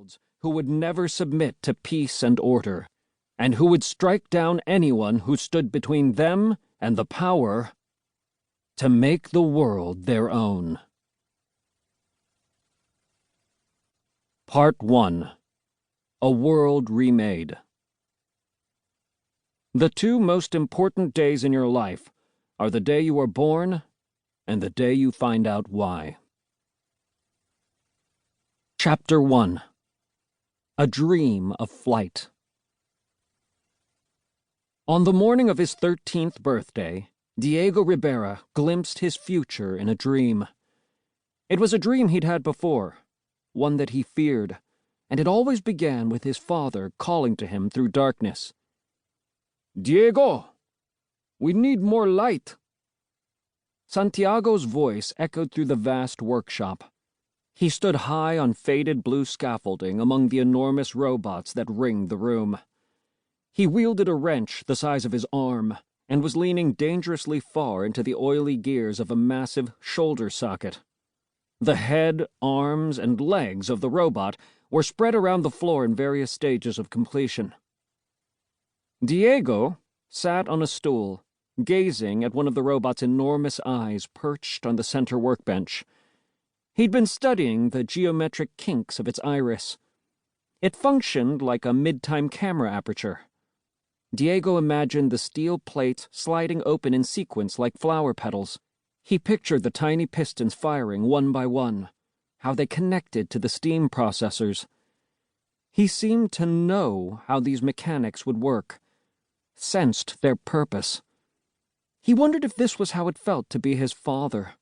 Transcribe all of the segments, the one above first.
worlds who would never submit to peace and order, and who would strike down anyone who stood between them and the power to make the world their own. Part 1. A World Remade. The two most important days in your life are the day you are born and the day you find out why. Chapter 1. A Dream of Flight. On the morning of his 13th birthday, Diego Ribera glimpsed his future in a dream. It was a dream he'd had before, one that he feared, and it always began with his father calling to him through darkness. "Diego, we need more light." Santiago's voice echoed through the vast workshop. He stood high on faded blue scaffolding among the enormous robots that ringed the room. He wielded a wrench the size of his arm and was leaning dangerously far into the oily gears of a massive shoulder socket. The head, arms, and legs of the robot were spread around the floor in various stages of completion. Diego sat on a stool, gazing at one of the robot's enormous eyes perched on the center workbench. He'd been studying the geometric kinks of its iris. It functioned like a mid-time camera aperture. Diego imagined the steel plates sliding open in sequence like flower petals. He pictured the tiny pistons firing one by one, how they connected to the steam processors. He seemed to know how these mechanics would work, sensed their purpose. He wondered if this was how it felt to be his father.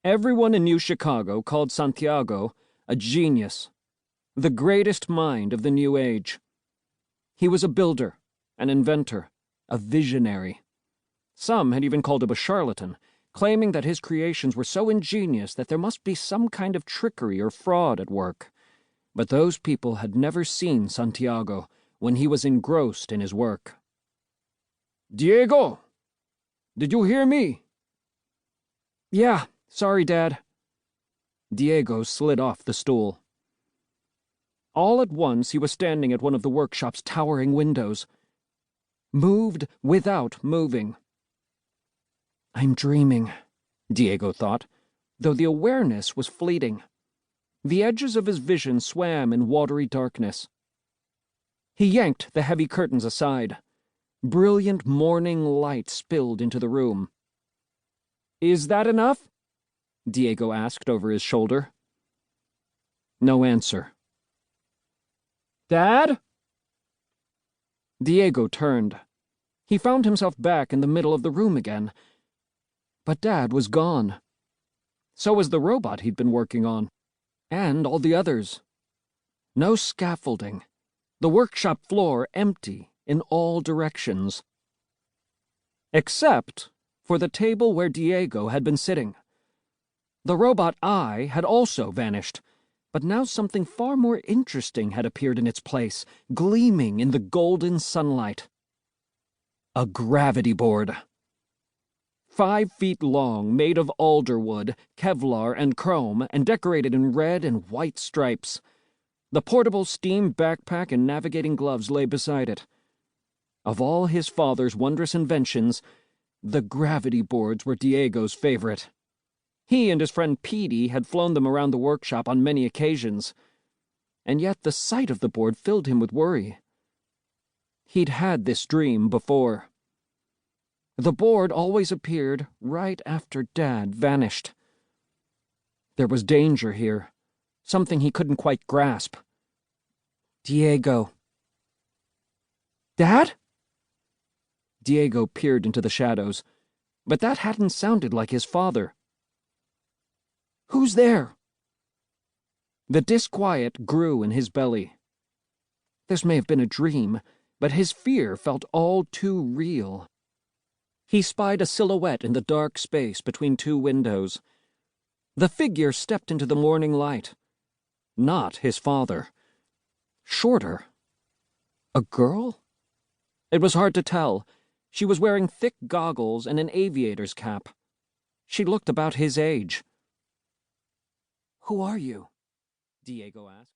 Everyone in New Chicago called Santiago a genius, the greatest mind of the new age. He was a builder, an inventor, a visionary. Some had even called him a charlatan, claiming that his creations were so ingenious that there must be some kind of trickery or fraud at work. But those people had never seen Santiago when he was engrossed in his work. "Diego, did you hear me?" "Yeah, sorry, Dad." Diego slid off the stool. All at once he was standing at one of the workshop's towering windows, moved without moving. "I'm dreaming," Diego thought, though the awareness was fleeting. The edges of his vision swam in watery darkness. He yanked the heavy curtains aside. Brilliant morning light spilled into the room. "Is that enough?" Diego asked over his shoulder. No answer. "Dad?" Diego turned. He found himself back in the middle of the room again. But Dad was gone. So was the robot he'd been working on. And all the others. No scaffolding. The workshop floor empty in all directions. Except for the table where Diego had been sitting. The robot eye had also vanished, but now something far more interesting had appeared in its place, gleaming in the golden sunlight. A gravity board. 5 feet long, made of alder wood, Kevlar, and chrome, and decorated in red and white stripes. The portable steam backpack and navigating gloves lay beside it. Of all his father's wondrous inventions, the gravity boards were Diego's favorite. He and his friend Petey had flown them around the workshop on many occasions, and yet the sight of the board filled him with worry. He'd had this dream before. The board always appeared right after Dad vanished. There was danger here, something he couldn't quite grasp. "Diego." "Dad?" Diego peered into the shadows, but that hadn't sounded like his father. "Who's there?" The disquiet grew in his belly. This may have been a dream, but his fear felt all too real. He spied a silhouette in the dark space between 2 windows. The figure stepped into the morning light. Not his father. Shorter. A girl? It was hard to tell. She was wearing thick goggles and an aviator's cap. She looked about his age. "Who are you?" Diego asked.